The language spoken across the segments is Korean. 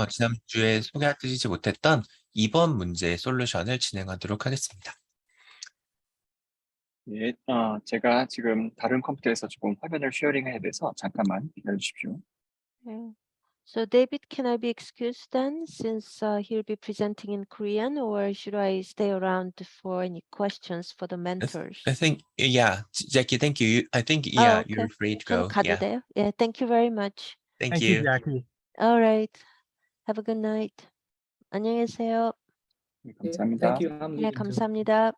지난주에 소개해드리지 못했던 2번 문제 솔루션을 진행하도록 하겠습니다. 네, 제가 지금 다른 컴퓨터에서 조금 화면을 쉐어링해야 돼서 잠깐만 기다려 주십시오. Okay. So David, can I be excused then, since he'll be presenting in Korean, or should I stay around for any questions for the mentors? I think, yeah, Jackie, thank you. I think, Oh, yeah, okay. you're free to 그럼 go. 가도 Yeah, 돼요? Yeah, thank you very much. thank Thank you, you. Jackie. All right. Have a good night. 안녕히 계세요. 네, 예, 감사합니다. thank you, 네, 함님. 감사합니다.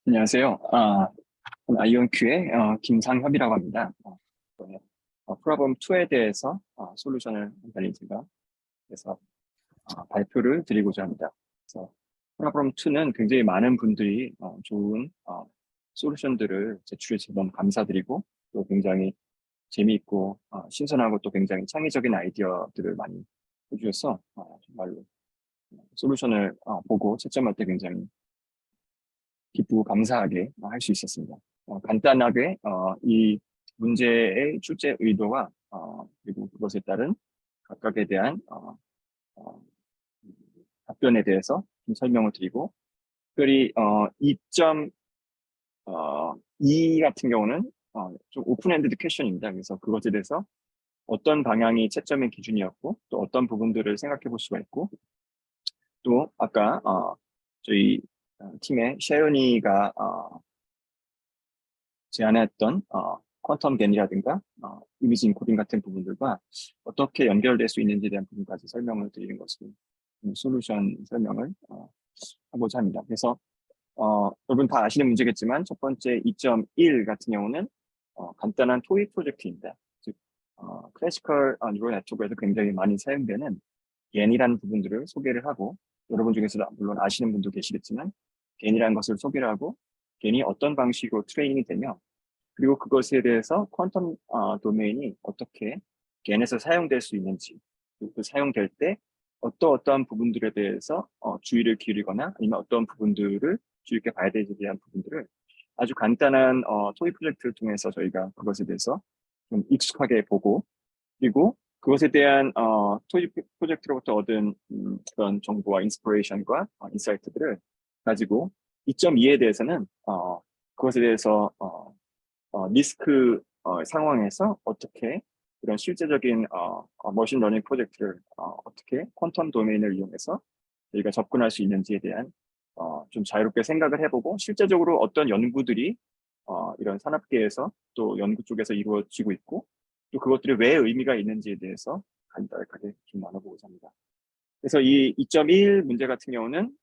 안녕하세요. 아이온큐의 김상협이라고 합니다. 프로블럼 2에 대해서 솔루션을 간단히 제가 그래서 발표를 드리고자 합니다. 그래서 프로블럼 2는 굉장히 많은 분들이 좋은 솔루션들을 제출해 주셔서 너무 감사드리고 또 굉장히 재미있고 신선하고 또 굉장히 창의적인 아이디어들을 많이 해주셔서 정말로 솔루션을 보고 채점할 때 굉장히 기쁘고 감사하게 할 수 있었습니다. 간단하게 이 문제의 출제 의도와 그리고 그것에 따른 각각에 대한 답변에 대해서 좀 설명을 드리고, 특별히 2.2 같은 경우는 좀 오픈엔드드 퀘션입니다. 그래서 그것에 대해서 어떤 방향이 채점의 기준이었고 또 어떤 부분들을 생각해 볼 수가 있고, 또 아까 저희 팀의 셰연이가 제안했던 퀀텀 겐이라든가 이미지 인코딩 같은 부분들과 어떻게 연결될 수 있는지에 대한 부분까지 설명을 드리는 것으로 솔루션 설명을 하고자 합니다. 그래서 여러분 다 아시는 문제겠지만 첫 번째 2.1 같은 경우는 간단한 토익 프로젝트입니다. 즉 클래시컬 뉴럴 네트워크에서 굉장히 많이 사용되는 겐이라는 부분들을 소개를 하고, 여러분 중에서도 물론 아시는 분도 계시겠지만 겐이라는 것을 소개를 하고 겐이 어떤 방식으로 트레이닝이 되며, 그리고 그것에 대해서 퀀텀 도메인이 어떻게 겐에서 사용될 수 있는지, 그리고 그 사용될 때 어떠한 부분들에 대해서 주의를 기울이거나 아니면 어떤 부분들을 주의 깊게 봐야 되는지에 대한 부분들을 아주 간단한 토익 프로젝트를 통해서 저희가 그것에 대해서 좀 익숙하게 보고, 그리고 그것에 대한 토익 프로젝트로부터 얻은 그런 정보와 인스피레이션과 인사이트들을 가지고 2.2에 대해서는 그것에 대해서 리스크 상황에서 어떻게 이런 실제적인 머신러닝 프로젝트를 어떻게 퀀텀 도메인을 이용해서 저희가 접근할 수 있는지에 대한 좀 자유롭게 생각을 해보고, 실제적으로 어떤 연구들이 이런 산업계에서 또 연구 쪽에서 이루어지고 있고 또 그것들이 왜 의미가 있는지에 대해서 간단하게 좀 나눠보고자 합니다. 그래서 이 2.1 문제 같은 경우는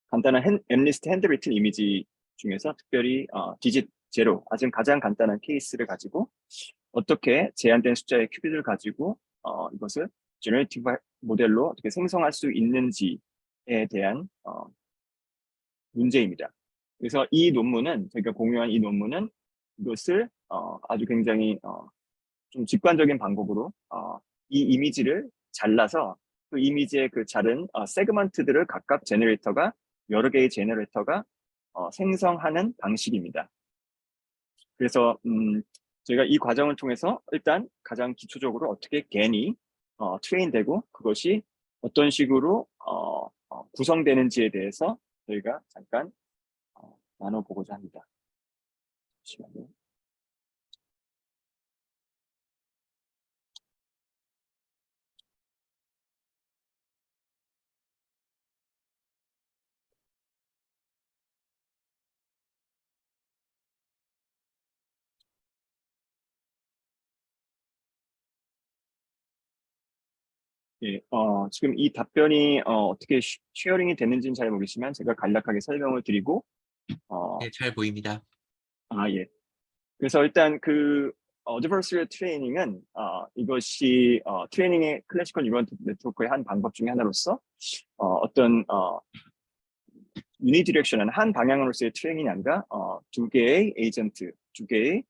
간단한 엠리스트 핸드리튼 이미지 중에서 특별히 디짓 제로, 아주 가장 간단한 케이스를 가지고 어떻게 제한된 숫자의 큐빅을 가지고 이것을 제너레이티브 모델로 어떻게 생성할 수 있는지에 대한 문제입니다. 그래서 이 논문은, 저희가 공유한 이 논문은 이것을 아주 굉장히 좀 직관적인 방법으로 이 이미지를 잘라서 그 이미지의 그 자른 세그먼트들을 각각 제너레이터가, 여러 개의 제너레이터가 생성하는 방식입니다. 그래서 저희가 이 과정을 통해서 일단 가장 기초적으로 어떻게 겐이 트레인되고 그것이 어떤 식으로 구성되는지에 대해서 저희가 잠깐 나눠보고자 합니다. 잠시만요. 예, 지금 이 답변이 어떻게 쉐어링이 됐는지는 잘 모르겠지만 제가 간략하게 설명을 드리고 네, 잘 보입니다. 예. 그래서 일단 adversarial 트레이닝은 이것이 트레이닝의 클래시컬 뉴럴 네트워크의 한 방법 중에 하나로서 어떤 유니디렉션한 한 방향으로서의 트레이닝이 아니라 두 개의 에이전트, 두 개의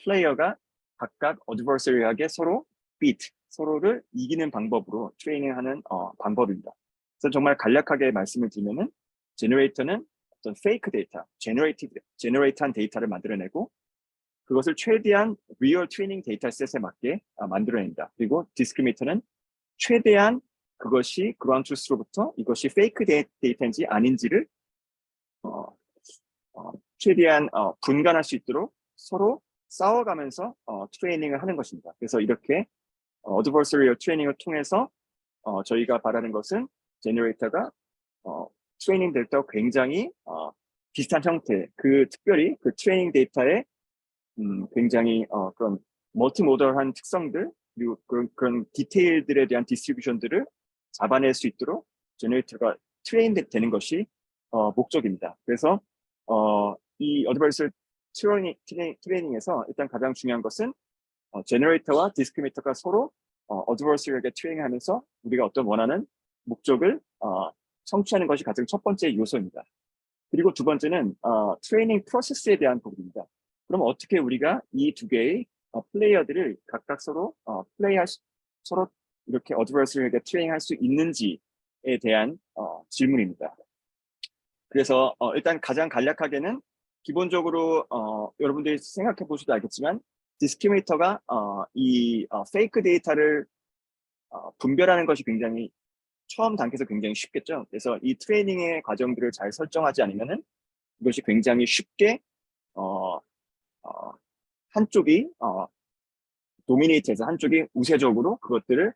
플레이어가 각각 어드버서리하게 서로 beat, 서로를 이기는 방법으로 트레이닝하는 방법입니다. 그래서 정말 간략하게 말씀을 드리면은 제너레이터는 어떤 페이크 데이터, 제너레이트한 데이터를 만들어내고 그것을 최대한 리얼 트레이닝 데이터셋에 맞게 만들어낸다. 그리고 디스크리미터는 최대한 그것이 그러한 truth로부터 이것이 페이크 데이터인지 아닌지를 최대한 분간할 수 있도록 서로 싸워가면서 트레이닝을 하는 것입니다. 그래서 이렇게 adversarial 트레이닝을 통해서 저희가 바라는 것은 제너레이터가 트레이닝 데이터와 굉장히 비슷한 형태, 특별히 그 트레이닝 데이터의 굉장히 그런 멀티모더한 특성들 그리고 그런 디테일들에 대한 디스트리뷰션들을 잡아낼 수 있도록 제너레이터가 트레인 되는 것이 목적입니다. 그래서 이 어드버서리얼 트레이닝에서 일단 가장 중요한 것은 제너레이터와 디스크리미터가 서로 어드버서리얼하게 트레이닝하면서 우리가 어떤 원하는 목적을 성취하는 것이 가장 첫 번째 요소입니다. 그리고 두 번째는 트레이닝 프로세스에 대한 부분입니다. 그럼 어떻게 우리가 이 두 개의 플레이어들을 각각 서로 서로 이렇게 어드버서리얼하게 트레이닝할 수 있는지에 대한 질문입니다. 그래서 일단 가장 간략하게는 기본적으로 여러분들이 생각해 보셔도 알겠지만 디스크리미터가 이 페이크 데이터를 분별하는 것이 굉장히 처음 단계에서 굉장히 쉽겠죠. 그래서 이 트레이닝의 과정들을 잘 설정하지 않으면은 이것이 굉장히 쉽게 한쪽이 도미네이트해서 한쪽이 우세적으로 그것들을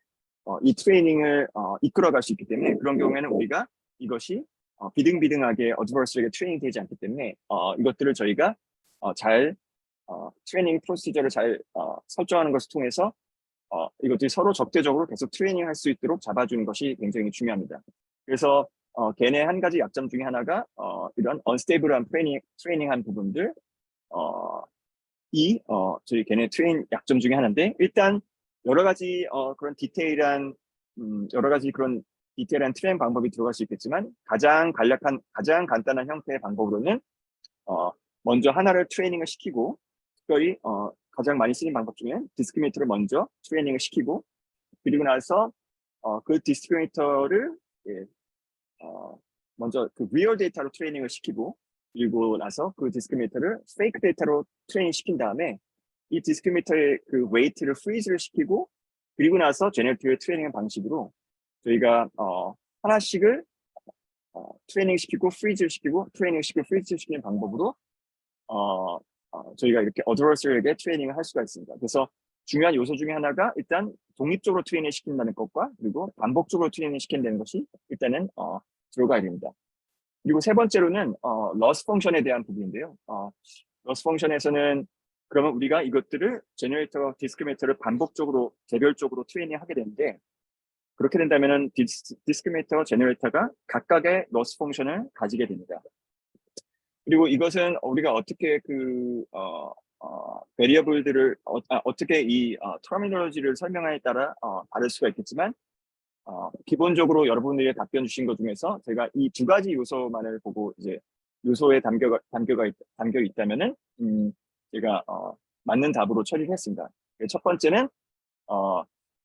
이 트레이닝을 이끌어갈 수 있기 때문에 그런 경우에는 우리가 이것이 비등비등하게 어드버서리하게 트레이닝 되지 않기 때문에 이것들을 저희가 잘 트레이닝 프로시저를 잘 설정하는 것을 통해서 이것들이 서로 적대적으로 계속 트레이닝 할 수 있도록 잡아주는 것이 굉장히 중요합니다. 그래서 걔네 한 가지 약점 중에 하나가 이런 언스테이블한 트레이닝한 부분들 저희 걔네 트레인 약점 중에 하나인데 일단 여러 가지 그런 디테일한 트레인 방법이 들어갈 수 있겠지만 가장 간단한 형태의 방법으로는 먼저 하나를 트레이닝을 시키고 특별히 가장 많이 쓰는 방법 중에 디스크리미터를 먼저 트레이닝을 시키고 그리고 나서 그 디스크리미터를 먼저 그 리얼 데이터로 트레이닝을 시키고 그리고 나서 그 디스크리미터를 페이크 데이터로 트레이닝 시킨 다음에 이 디스크리미터의 그 웨이트를 프리즈를 시키고 그리고 나서 제너레이티브 트레이닝 방식으로 저희가 하나씩을 트레이닝 시키고 프리즈를 시키고 트레이닝 시키고 프리즈를 시키는 방법으로 저희가 이렇게 어드버서리에게 트레이닝을 할 수가 있습니다. 그래서 중요한 요소 중에 하나가 일단 독립적으로 트레이닝 시킨다는 것과 그리고 반복적으로 트레이닝 시킨다는 것이 일단은 들어가야 됩니다. 그리고 세 번째로는 loss 펑션에 대한 부분인데요. loss 펑션에서는 그러면 우리가 이것들을 제너레이터와 디스크리미터를 반복적으로 개별적으로 트레이닝하게 되는데 그렇게 된다면은 디스크리미터와 제너레이터가 각각의 loss 펑션을 가지게 됩니다. 그리고 이것은 우리가 어떻게 베리어블들을 어떻게 이 터미널로지를 설명하에 따라 다를 수가 있겠지만 기본적으로 여러분들이 답변 주신 것 중에서 제가 이 두 가지 요소만을 보고 이제 요소에 담겨 있다면은 제가 맞는 답으로 처리를 했습니다. 첫 번째는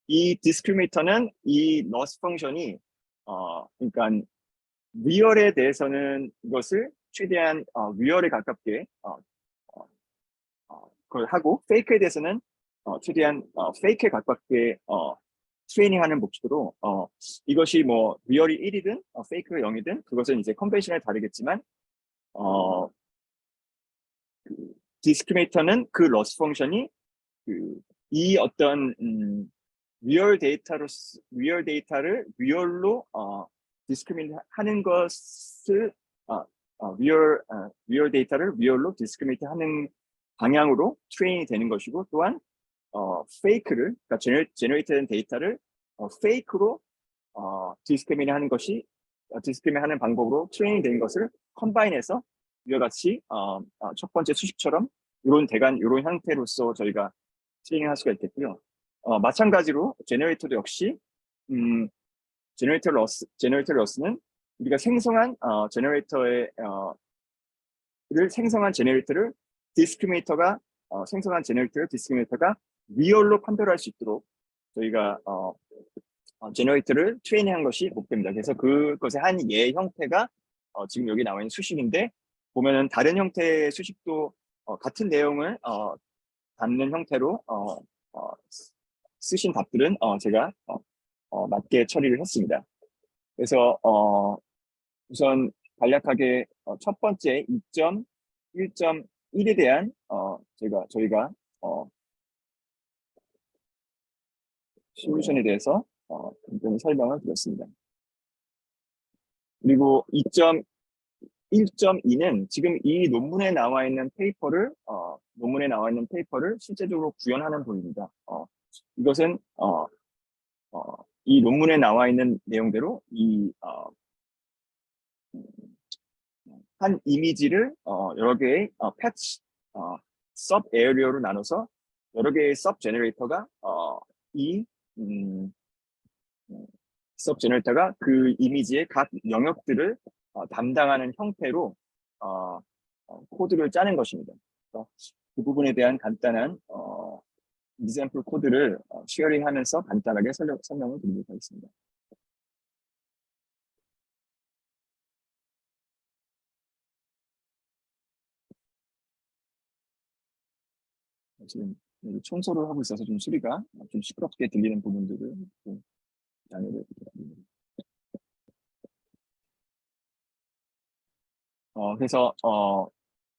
이 디스크리미터는 이 loss 펑션이 그러니까 리얼에 대해서는 이것을 최대한 리얼에 가깝게 그걸 하고 페이크에 대해서는 최대한 페이크에 가깝게 트레이닝하는 목적으로 이것이 뭐 리얼이 1이든 페이크가 0이든 그것은 이제 컨벤션에 다르겠지만 디스크리미터는 그 loss 펑션이 이 어떤 리얼 데이터를 리얼로 디스크리미트 하는 것을 리얼 데이터를 리얼로 디스크리미트 하는 방향으로 트레이닝이 되는 것이고 또한 페이크를 그러니까 제너레이트된 데이터를 페이크로 디스크리미트 하는 것이 디스크리미트 하는 방법으로 트레이닝 된 것을 컴바인해서 이와 같이 첫 번째 수식처럼 이런 형태로서 저희가 트레이닝할 수가 있겠고요. 마찬가지로 제너레이터도 역시 제너레이터 로스는 우리가 생성한 생성한 제너레이터를 디스크리미네이터가 생성한 제너레이터를 디스크리미네이터가 리얼로 판별할 수 있도록 저희가 제너레이터를 트레이닝한 것이 목표입니다. 그래서 그것의 한 예 형태가 지금 여기 나와 있는 수식인데, 보면은 다른 형태의 수식도 같은 내용을 담는 형태로 쓰신 답들은 제가 맞게 처리를 했습니다. 그래서 우선 간략하게 첫 번째 2.1.1에 대한 저희가 솔루션에 대해서 간단히 설명을 드렸습니다. 그리고 1.2는 지금 이 논문에 나와 있는 페이퍼를 실제적으로 구현하는 부분입니다. 이것은 이 논문에 나와 있는 내용대로 한 이미지를 여러 개의 패치 서브 에어리어로 나눠서 여러 개의 서브 제너레이터가 서브 제너레이터가 그 이미지의 각 영역들을 담당하는 형태로 코드를 짜는 것입니다. 그 부분에 대한 간단한 이샘플 코드를 쉐어링하면서 간단하게 설명을 드리도록 하겠습니다. 지금 청소를 하고 있어서 좀 소리가 좀 시끄럽게 들리는 부분들을 좀 양해를 부탁드립니다. 그래서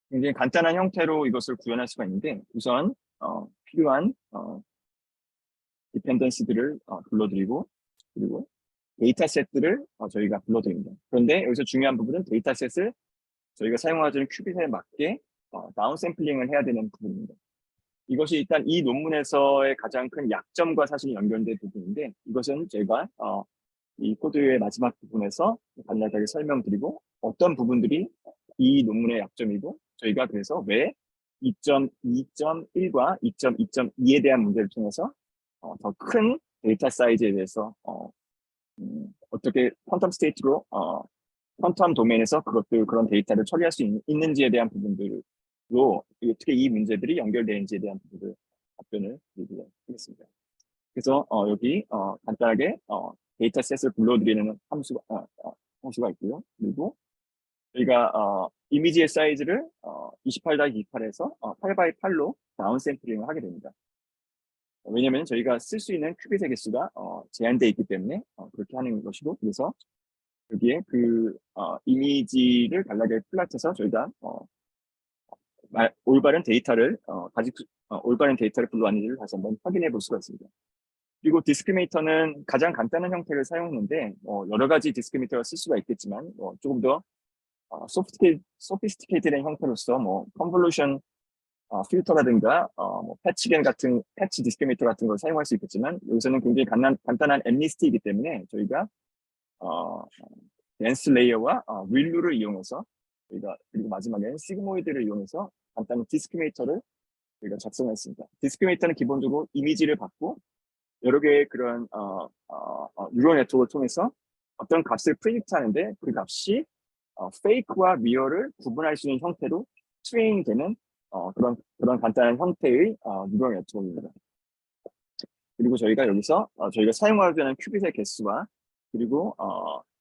굉장히 간단한 형태로 이것을 구현할 수가 있는데, 우선 필요한 디펜던시들을 불러드리고, 그리고 데이터셋들을 저희가 불러드립니다. 그런데 여기서 중요한 부분은 데이터셋을 저희가 사용하는 큐빗에 맞게 다운샘플링을 해야 되는 부분입니다. 이것이 일단 이 논문에서의 가장 큰 약점과 사실 연결된 부분인데, 이것은 제가 이 코드의 마지막 부분에서 간략하게 설명드리고, 어떤 부분들이 이 논문의 약점이고, 저희가 그래서 왜 2.2.1과 2.2.2에 대한 문제를 통해서 더 큰 데이터 사이즈에 대해서 어떻게 퀀텀 스테이트로 퀀텀 도메인에서 그런 데이터를 처리할 수 있는지에 대한 부분들로 어떻게 이 문제들이 연결되는지에 대한 부분을 답변을 드리도록 하겠습니다. 그래서 여기 간단하게 데이터셋을 불러드리는 함수가 있고요. 그리고 저희가 이미지의 사이즈를 28-28에서 8x8로 다운샘플링을 하게 됩니다. 왜냐하면 저희가 쓸 수 있는 큐빗의 개수가 제한되어 있기 때문에 그렇게 하는 것이고, 그래서 여기에 그 이미지를 간략하게 플랫해서 저희가 올바른 데이터를 올바른 데이터를 불러왔는지를 다시 한번 확인해 볼 수가 있습니다. 그리고 디스크리미네이터는 가장 간단한 형태를 사용했는데 여러 가지 디스크리미네이터를 쓸 수가 있겠지만 조금 더 소피스티케이트된 형태로서 컨볼루션 필터라든가 패치겐 같은 패치 디스크리미네이터 같은 걸 사용할 수 있겠지만, 여기서는 굉장히 간단한 엠리스트이기 때문에 저희가 덴스 레이어와 윌루를 이용해서 그리고 마지막에 시그모이드를 이용해서 간단한 디스크리미네이터를 저희가 작성했습니다. 디스크리미네이터는 기본적으로 이미지를 받고 여러 개의 그런 뉴럴 네트워크를 통해서 어떤 값을 프리딕트 하는데, 그 값이 페이크와 리얼을 구분할 수 있는 형태로 트레이닝되는 그런 간단한 형태의 뉴럴 네트워크입니다. 그리고 저희가 여기서 저희가 사용하려는 큐빗의 개수와, 그리고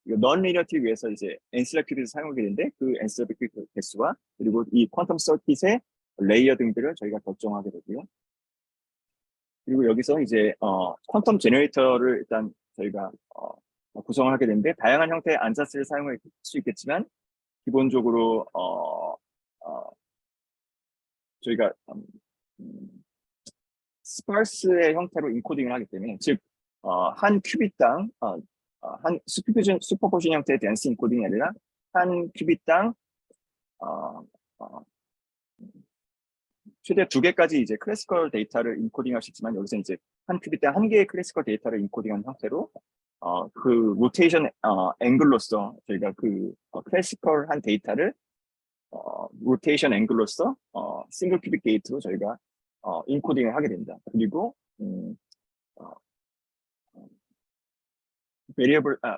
넌 리니어티를 위해서 이제 엔실라 큐빗을 사용하게 되는데, 그 엔실라 큐빗 개수와 그리고 이 퀀텀 서킷의 레이어 등들을 저희가 결정하게 되고요. 그리고 여기서 이제 퀀텀 제너레이터를 일단 저희가 구성을 하게 되는데, 다양한 형태의 안사스를 사용할 수 있겠지만 기본적으로 저희가 스파스의 형태로 인코딩을 하기 때문에, 즉 한 큐빗당 한 슈퍼포지션 형태의 댄스 인코딩이 아니라 한 큐빗당 최대 2개까지 이제 클래시컬 데이터를 인코딩할 수 있지만, 여기서 이제 한 큐빗당 1개의 클래시컬 데이터를 인코딩한 형태로 그 로테이션 앵글로서 저희가 그 클래시컬한 데이터를 로테이션 앵글로서 싱글 큐빗 게이트로 저희가 인코딩을 하게 됩니다. 그리고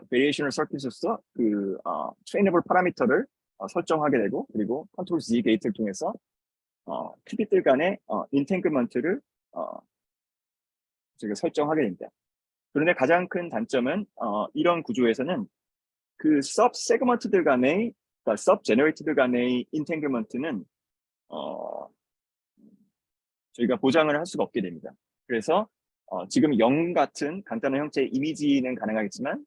variational circuit으로서 그 trainable 파라미터를 설정하게 되고, 그리고 컨트롤 Z 게이트를 통해서 큐빗들 간의 인탱글먼트를 저희가 설정하게 됩니다. 그런데 가장 큰 단점은 이런 구조에서는 그 서브 세그먼트들 간의, 그러니까 서브 제너레이터들 간의 인탱글먼트는 저희가 보장을 할 수가 없게 됩니다. 그래서 지금 0 같은 간단한 형태의 이미지는 가능하겠지만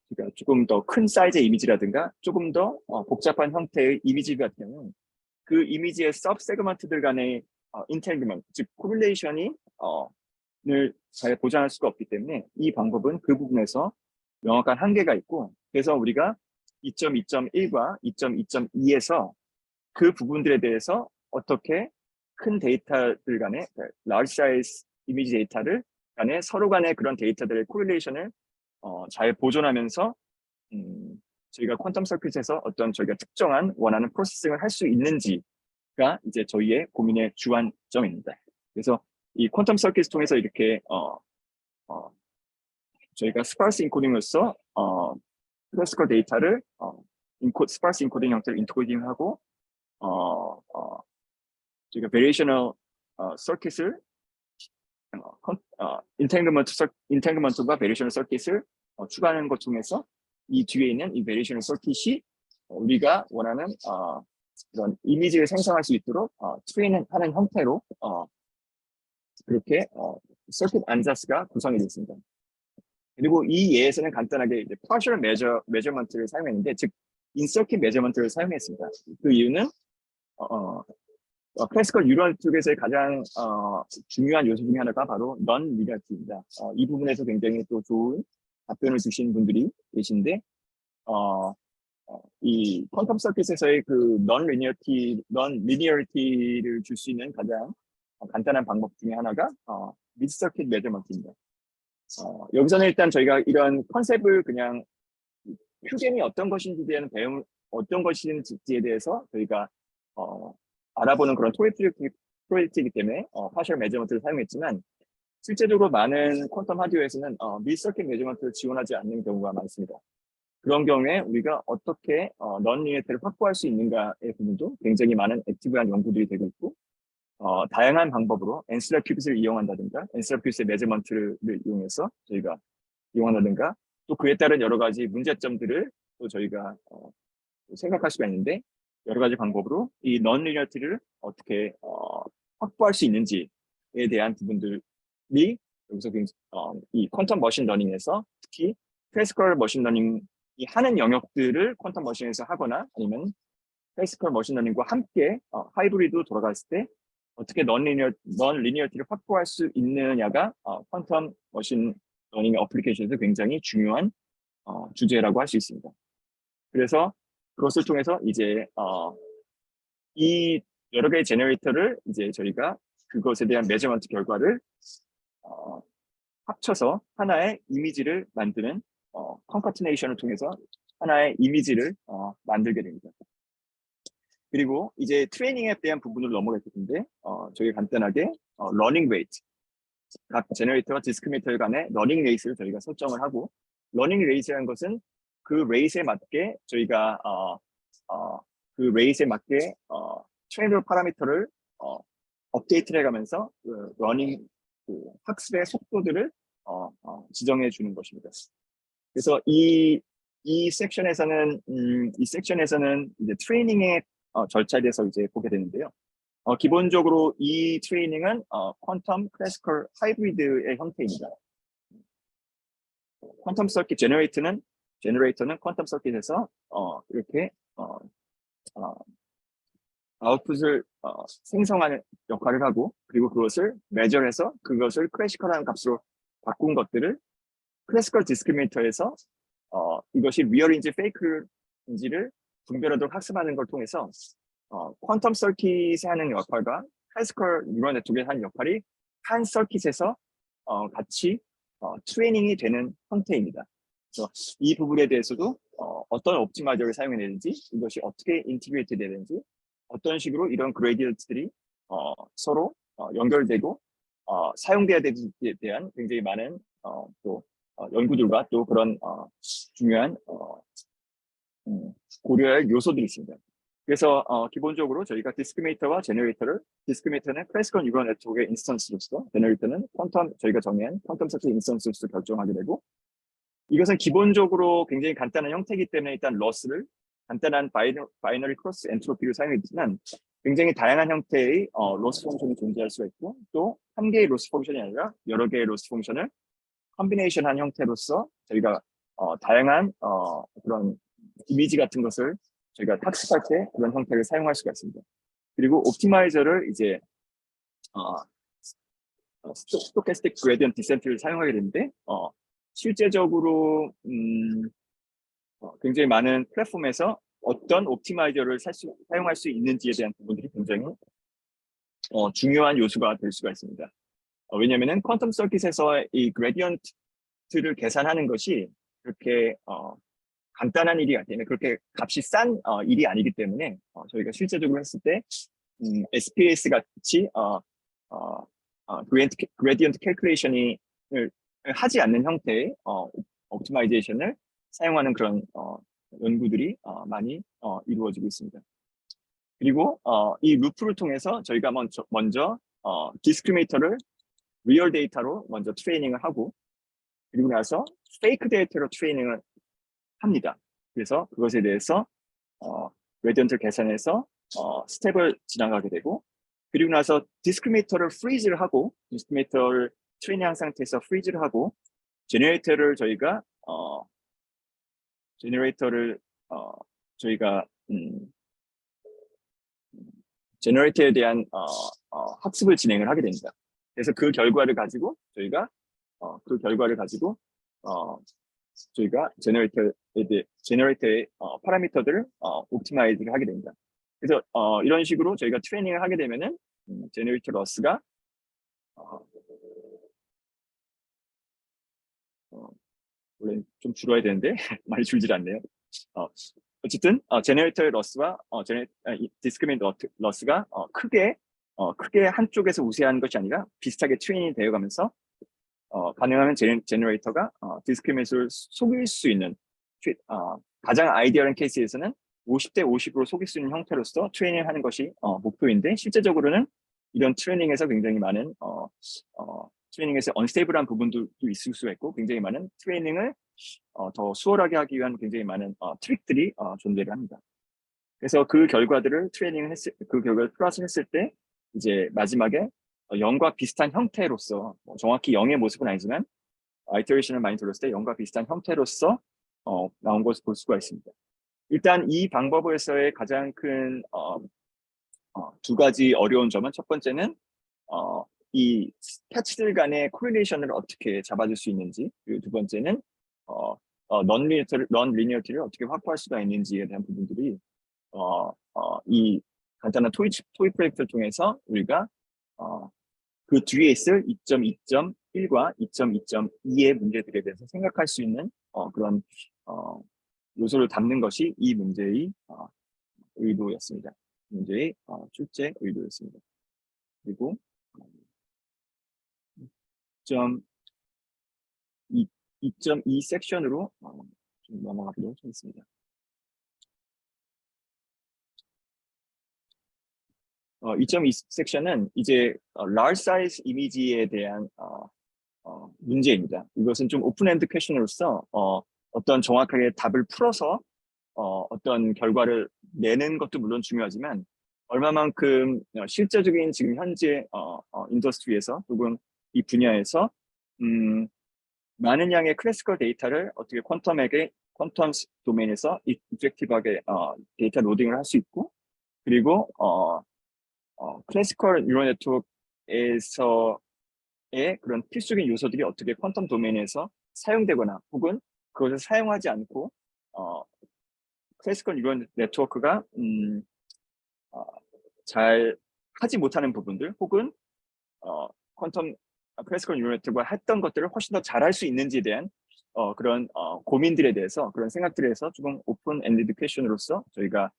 그러니까 조금 더 큰 사이즈의 이미지라든가 조금 더 복잡한 형태의 이미지 같은 경우는 그 이미지의 서브 세그먼트들 간의 인텔리먼트, 즉 코릴레이션이 를 잘 보장할 수가 없기 때문에 이 방법은 그 부분에서 명확한 한계가 있고, 그래서 우리가 2.2.1과 2.2.2에서 그 부분들에 대해서 어떻게 큰 데이터들 간의 large size 이미지 데이터를 간에 서로 간의 그런 데이터들의 코릴레이션을 잘 보존하면서 저희가 퀀텀 서킷에서 어떤 저희가 특정한 원하는 프로세싱을 할 수 있는지가 이제 저희의 고민의 주안점입니다. 그래서 이 퀀텀 서킷을 통해서 이렇게 저희가 스파르스 인코딩으로서 클래시컬 데이터를 스파르스 인코딩 형태로 인코딩하고 저희가 베리에이셔널 서킷을 인탱글먼트와 베리에이셔널 서킷을 추가하는 것 중에서 이 뒤에 있는 이 베리에이셔널 서킷이 우리가 원하는 그런 이미지를 생성할 수 있도록 트레이닝 하는 형태로 그렇게 서킷 안자스가 구성이 되어 있습니다. 그리고 이 예에서는 간단하게 이제 partial measurement를 사용했는데, 즉 in-circuit measurement를 사용했습니다. 그 이유는 클래시컬 뉴럴 쪽에서의 가장 중요한 요소 중에 하나가 바로 non-linearity입니다. 이 부분에서 굉장히 또 좋은 답변을 주신 분들이 계신데, 이 퀀텀 서킷에서의 그 non-linearity를 줄 수 있는 가장 간단한 방법 중에 하나가 mid-circuit measurement입니다. 여기서는 일단 저희가 이런 컨셉을 그냥 휴겜이 어떤 것인지에 대한 어떤 것인지에 대해서 저희가 알아보는 그런 프로젝트이기 때문에 partial measurement를 사용했지만, 실제적으로 많은 퀀텀 하드웨어에서는 mid-circuit measurement를 지원하지 않는 경우가 많습니다. 그런 경우에 우리가 어떻게 non-linearity를 확보할 수 있는가의 부분도 굉장히 많은 액티브한 연구들이 되고 있고, 다양한 방법으로 엔셀러 큐빗을 이용한다든가 엔셀러 큐빗의 메저먼트를 이용해서 저희가 이용한다든가, 또 그에 따른 여러 가지 문제점들을 또 저희가 생각할 수가 있는데, 여러 가지 방법으로 이 non-linearity를 어떻게 확보할 수 있는지에 대한 부분들이 여기서 이 퀀텀 머신 러닝에서 특히 클래시컬 머신 러닝이 하는 영역들을 퀀텀 머신에서 하거나 아니면 클래시컬 머신 러닝과 함께 하이브리드 돌아갔을 때 어떻게 non-linearity를 확보할 수 있느냐가 퀀텀 머신 러닝 어플리케이션에서 굉장히 중요한 주제라고 할 수 있습니다. 그래서 그것을 통해서 이제 이 여러 개의 제너레이터를 이제 저희가 그것에 대한 메저먼트 결과를 합쳐서 하나의 이미지를 만드는 컨카티네이션을 통해서 하나의 이미지를 만들게 됩니다. 그리고 이제 트레이닝에 대한 부분을 넘어갈 텐데, 저희 간단하게 러닝 레이트, 각 제너레이터와 디스크리미네이터 간의 러닝 레이트를 저희가 설정을 하고, 러닝 레이트라는 것은 그 레이트에 맞게 저희가 그 레이트에 맞게 트레이너블 파라미터를 업데이트를 해가면서 그 러닝 학습의 속도들을 지정해 주는 것입니다. 그래서 이 섹션에서는 이제 트레이닝의 절차에 대해서 이제 보게 되는데요. 기본적으로 이 트레이닝은 퀀텀 클래시컬 하이브리드의 형태입니다. 퀀텀 서킷 제너레이터는 퀀텀 서킷에서 이렇게 아웃풋을 생성하는 역할을 하고, 그리고 그것을 메저해서 그것을 클래시컬한 값으로 바꾼 것들을 클래시컬 디스크리미네이터에서 이것이 리얼인지 페이크인지를 분별하도록 학습하는 걸 통해서 퀀텀 서킷이 하는 역할과 클래시컬 뉴럴 네트워크의 하는 역할이 한 서킷에서 같이 트레이닝이 되는 형태입니다. 그래서 이 부분에 대해서도 어떤 옵티마이저를 사용해야 되는지, 이것이 어떻게 인티그레이트 되는지, 어떤 식으로 이런 그레디언트들이 서로 연결되고 사용돼야 되는지에 대한 굉장히 많은 또 연구들과 또 그런 중요한 고려할 요소들이 있습니다. 그래서 기본적으로 저희가 디스크리미네이터와 제너레이터를 디스크리미네이터는 클래시컬 뉴럴 네트워크의 인스턴스로서 제너레이터는 퀀텀 저희가 정의한 퀀텀 서킷 인스턴스로서 결정하게 되고 이것은 기본적으로 굉장히 간단한 형태이기 때문에 일단 러스를 간단한 바이너리 크로스 엔트로피를 사용했지만 굉장히 다양한 형태의 로스 펑션이 존재할 수가 있고 또 한 개의 로스 펑션이 아니라 여러 개의 로스 펑션을 컴비네이션한 형태로서 저희가 다양한 그런 이미지 같은 것을 저희가 학습할 때 그런 형태를 사용할 수가 있습니다. 그리고 옵티마이저를 이제 스토캐스틱 그레디언트 디센트를 사용하게 되는데 실제적으로 굉장히 많은 플랫폼에서 어떤 옵티마이저를 사용할 수 있는지에 대한 부분들이 굉장히 중요한 요소가 될 수가 있습니다. 왜냐하면 퀀텀 서킷에서 이 그레디언트를 계산하는 것이 그렇게 간단한 일이 아니라 그렇게 값이 싼 일이 아니기 때문에 저희가 실제적으로 했을 때 SPS 같이 그레디언트 캘큘레이션을 하지 않는 형태의 옵티마이제이션을 사용하는 그런 연구들이 많이 이루어지고 있습니다. 그리고 이 루프를 통해서 저희가 먼저 디스크리미네이터를 리얼 데이터로 먼저 트레이닝을 하고 그리고 나서 페이크 데이터로 트레이닝을 합니다. 그래서 그것에 대해서 그레디언트를 계산해서 스텝을 지나가게 되고 그리고 나서 디스크리미네이터를 프리즈를 하고 디스크리미네이터를 트레이닝한 상태에서 프리즈를 하고 제너레이터를 저희가 제너레이터에 대한 학습을 진행을 하게 됩니다. 그래서 그 결과를 가지고 저희가 제너레이터의 파라미터들을 옵티마이즈를 하게 됩니다. 그래서 이런 식으로 저희가 트레이닝을 하게 되면은 제너레이터 러스가 원래 좀 줄어야 되는데 많이 줄질 않네요. 어쨌든 제너레이터의 러스와 디스크리미네이터 러스가 크게 한쪽에서 우세한 것이 아니라 비슷하게 트레이닝이 되어가면서 가능하면 제너레이터가 디스크리미네이터를 속일 수 있는 가장 아이디어한 케이스에서는 50대 50으로 속일 수 있는 형태로서 트레이닝을 하는 것이 목표인데 실제적으로는 이런 트레이닝에서 굉장히 많은 트레이닝에서 언스테이블한 부분도 있을 수가 있고 굉장히 많은 트레이닝을 더 수월하게 하기 위한 굉장히 많은 트릭들이 존재를 합니다. 그래서 그 결과들을 그 결과를 플러스했을 때 이제 마지막에 0과 비슷한 형태로서 정확히 0의 모습은 아니지만 아이터레이션을 많이 돌렸을 때 0과 비슷한 형태로서 나온 것을 볼 수가 있습니다. 일단 이 방법에서의 가장 큰 두 가지 어려운 점은 첫 번째는 이 패치들 간의 코릴레이션을 어떻게 잡아줄 수 있는지 그리고 두 번째는 넌 리니어티를 어떻게 확보할 수가 있는지에 대한 부분들이 이 간단한 토이 프로젝트를 통해서 우리가 그 뒤에 있을 2.2.1과 2.2.2의 문제들에 대해서 생각할 수 있는 그런 요소를 담는 것이 이 문제의 의도였습니다. 문제의 출제 의도였습니다. 그리고 2.2 섹션으로 좀 넘어가도록 하겠습니다. 2.2 섹션은 이제 large size 이미지에 대한 문제입니다. 이것은 좀 오픈엔드 퀘션으로서 어떤 정확하게 답을 풀어서 어떤 결과를 내는 것도 물론 중요하지만 얼마만큼 실제적인 지금 현재 인더스트리에서 혹은 이 분야에서 많은 양의 클래시컬 데이터를 어떻게 퀀텀 도메인에서 이펙티브하게 데이터 로딩을 할 수 있고 그리고 클래시컬 뉴럴 네트워크에서의 그런 필수적인 요소들이 어떻게 퀀텀 도메인에서 사용되거나 혹은 그것을 사용하지 않고 클래시컬 뉴럴 네트워크가 잘 하지 못하는 부분들 혹은 퀀텀 클래시컬 뉴럴 네트워크가 했던 것들을 훨씬 더 잘할 수 있는지에 대한 그런 고민들에 대해서 그런 생각들에 대해서 조금 오픈 엔디드 퀘션으로서 저희가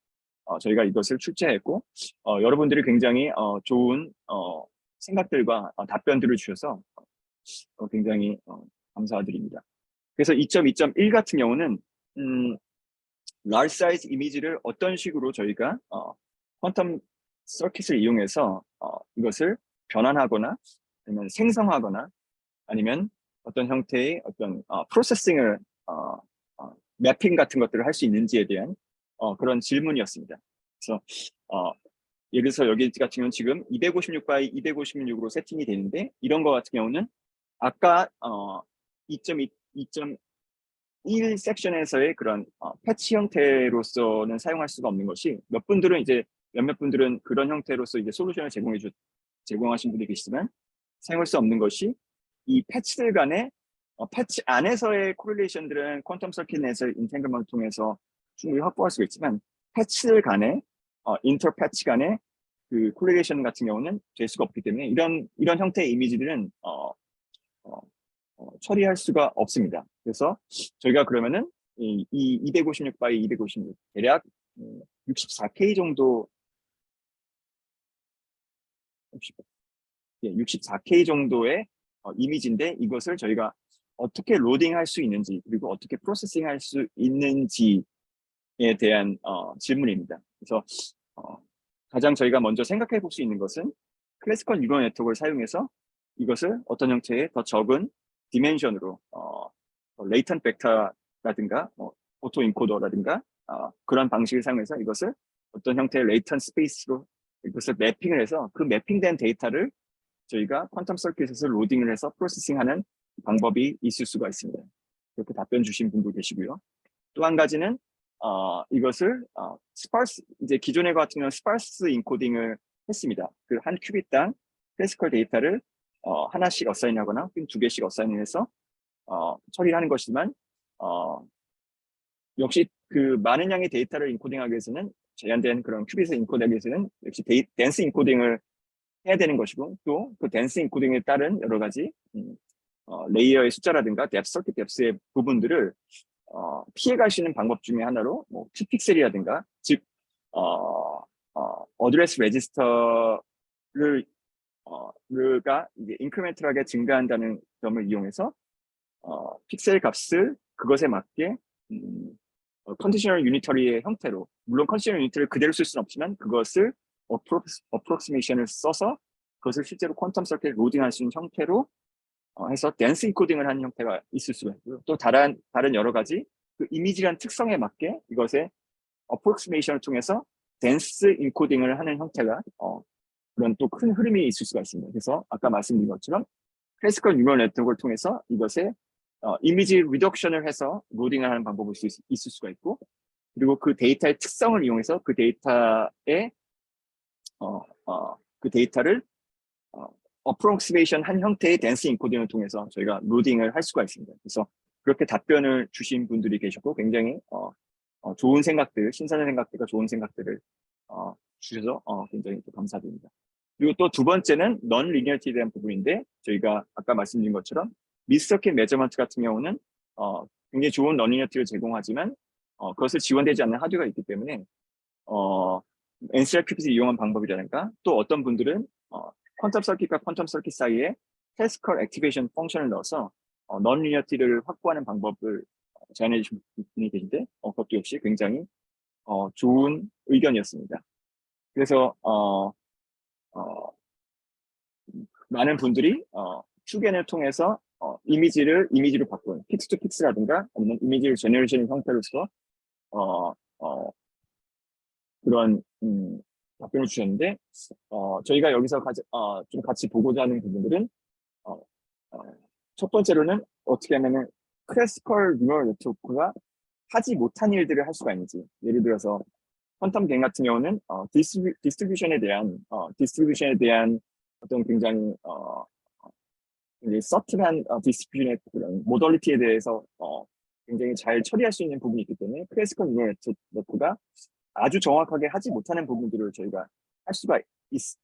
저희가 이것을 출제했고 여러분들이 굉장히 좋은 생각들과 답변들을 주셔서 굉장히 감사드립니다. 그래서 2.2.1 같은 경우는 large size 이미지를 어떤 식으로 저희가 퀀텀 서킷을 이용해서 이것을 변환하거나 아니면 생성하거나 아니면 어떤 형태의 어떤 프로세싱을 매핑 같은 것들을 할 수 있는지에 대한 그런 질문이었습니다. 그래서 예를 들어서 여기 같은 경우는 지금 256 by 256으로 세팅이 되는데 이런 거 같은 경우는 아까 2.1 섹션에서의 그런 패치 형태로서는 사용할 수가 없는 것이 몇몇 분들은 그런 형태로서 이제 솔루션을 제공하신 분이 계시지만 사용할 수 없는 것이 이 패치들 간의 패치 안에서의 코릴레이션들은 퀀텀 서킷 내에서의 인탱글먼트 통해서 충분히 확보할 수가 있지만 패치들 간의 인터 패치 간의 그 코릴레이션 같은 경우는 될 수가 없기 때문에 이런 형태의 이미지들은 처리할 수가 없습니다. 그래서 저희가 그러면은 이 256 by 256 대략 64K 정도 64K 정도의 이미지인데 이것을 저희가 어떻게 로딩할 수 있는지 그리고 어떻게 프로세싱할 수 있는지에 대한 질문입니다. 그래서 가장 저희가 먼저 생각해 볼 수 있는 것은 클래시컬 뉴럴 네트워크를 사용해서 이것을 어떤 형태의 더 적은 디멘션으로 레이턴트 벡터라든가 오토 인코더라든가 그런 방식을 사용해서 이것을 어떤 형태의 레이턴 스페이스로 이것을 매핑을 해서 그 매핑된 데이터를 저희가 퀀텀 서킷에서 로딩을 해서 프로세싱하는 방법이 있을 수가 있습니다. 그렇게 답변 주신 분도 계시고요. 또 한 가지는 이것을 스파스 이제 기존의 같은 경우는 스파스 인코딩을 했습니다. 그 한 큐빗당 클래시컬 데이터를 하나씩 어사인하거나 두 개씩 어사인해서 처리를 하는 것이지만 역시 그 많은 양의 데이터를 인코딩하기 위해서는 제한된 그런 큐빗을 인코딩하기 위해서는 역시 덴스 인코딩을 해야 되는 것이고 또 그 덴스 인코딩에 따른 여러 가지 레이어의 숫자라든가 뎁스, 서킷 뎁스의 부분들을 피해갈 수 있는 방법 중에 하나로 뭐 T픽셀이라든가 즉 어드레스 레지스터를 가 이제 인크리멘털하게 증가한다는 점을 이용해서 픽셀 값을 그것에 맞게 컨디셔널 유니터리의 형태로 물론 컨디셔널 유니터리를 그대로 쓸 수는 없지만 그것을 어프록시메이션을 써서 그것을 실제로 퀀텀 서킷에 로딩할 수 있는 형태로 해서 댄스 인코딩을 하는 형태가 있을 수가 있고요. 또 다른 여러 가지 그 이미지란 특성에 맞게 이것의 어프록시메이션을 통해서 댄스 인코딩을 하는 형태가 그런 또 큰 흐름이 있을 수가 있습니다. 그래서 아까 말씀드린 것처럼 클래시컬 뉴럴 네트워크를 통해서 이것의 이미지 리덕션을 해서 로딩을 하는 방법이 있을 수가 있고 그리고 그 데이터의 특성을 이용해서 그 데이터의 그 데이터를 어프록시메이션 한 형태의 댄스 인코딩을 통해서 저희가 로딩을 할 수가 있습니다. 그래서 그렇게 답변을 주신 분들이 계셨고 굉장히 좋은 생각들, 신선한 생각들과 좋은 생각들을 주셔서 굉장히 또 감사드립니다. 그리고 또 두 번째는 넌 리니어티에 대한 부분인데 저희가 아까 말씀드린 것처럼 미스터킷 메저먼트 같은 경우는 굉장히 좋은 넌 리니어티를 제공하지만 그것을 지원되지 않는 하드웨어가 있기 때문에 NCR 큐빗을 이용한 방법이라든가 또 어떤 분들은 퀀텀 서킷과 퀀텀 서킷 사이에 클래시컬 액티베이션 펑션을 넣어서 넌 리니어티를 확보하는 방법을 제안해 주신 분이 계신데 그것도 역시 굉장히 좋은 의견이었습니다. 그래서 많은 분들이 큐겐을 통해서 이미지로 바꾼 픽스 투 픽스라든가 아니면 이미지를 제너레이션 형태로서 그런 답변을 주셨는데 저희가 여기서 좀 같이 보고자 하는 부분들은 첫 번째로는 어떻게 하면은 클래시컬 뉴럴 네트워크가 하지 못한 일들을 할 수가 있는지 예를 들어서 퀀텀 갱 같은 경우는 디스트리뷰션에 대한 어떤 굉장히 서튼한 디스트리뷰션의 그런 모더리티에 대해서 굉장히 잘 처리할 수 있는 부분이 있기 때문에 클래시컬 뉴럴 네트워크가 아주 정확하게 하지 못하는 부분들을 저희가 할 수가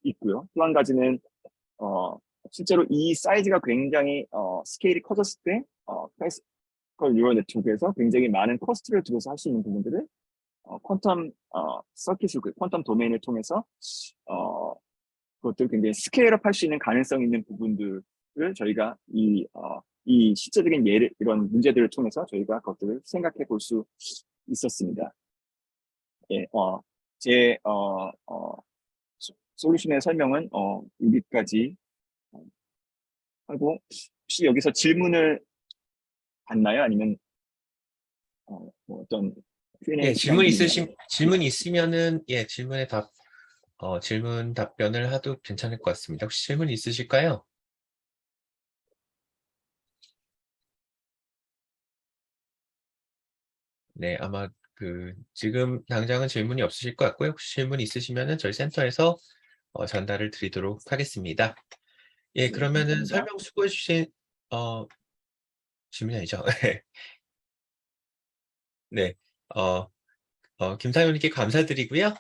있고요. 또 한 가지는 실제로 이 사이즈가 굉장히 스케일이 커졌을 때 클래시컬 뉴럴 네트워크에서 굉장히 많은 코스트를 들여서 할 수 있는 부분들을 퀀텀 서킷을 퀀텀 도메인을 통해서 그것들 굉장히 스케일업 할 수 있는 가능성 있는 부분들을 저희가 이 실제적인 예를 이런 문제들을 통해서 저희가 그것들을 생각해 볼 수 있었습니다. 예, 솔루션의 설명은 여기까지 하고 혹시 여기서 질문을 받나요? 아니면 뭐 어떤 예, Q&A 시간이 있나요? 질문 있으면은, 예, 질문 답변을 하도 괜찮을 것 같습니다. 혹시 질문 있으실까요? 네, 아마 지금 당장은 질문이 없으실 것 같고요. 혹시 질문 있으시면은 저희 센터에서 전달을 드리도록 하겠습니다. 예, 네, 그러면은 감사합니다. 설명 수고해 주신, 질문이 아니죠. 네, 김상현님께 감사드리고요.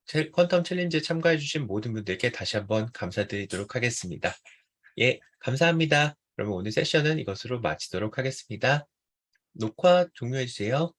퀀텀 챌린지에 참가해 주신 모든 분들께 다시 한번 감사드리도록 하겠습니다. 예, 감사합니다. 그러면 오늘 세션은 이것으로 마치도록 하겠습니다. 녹화 종료해 주세요.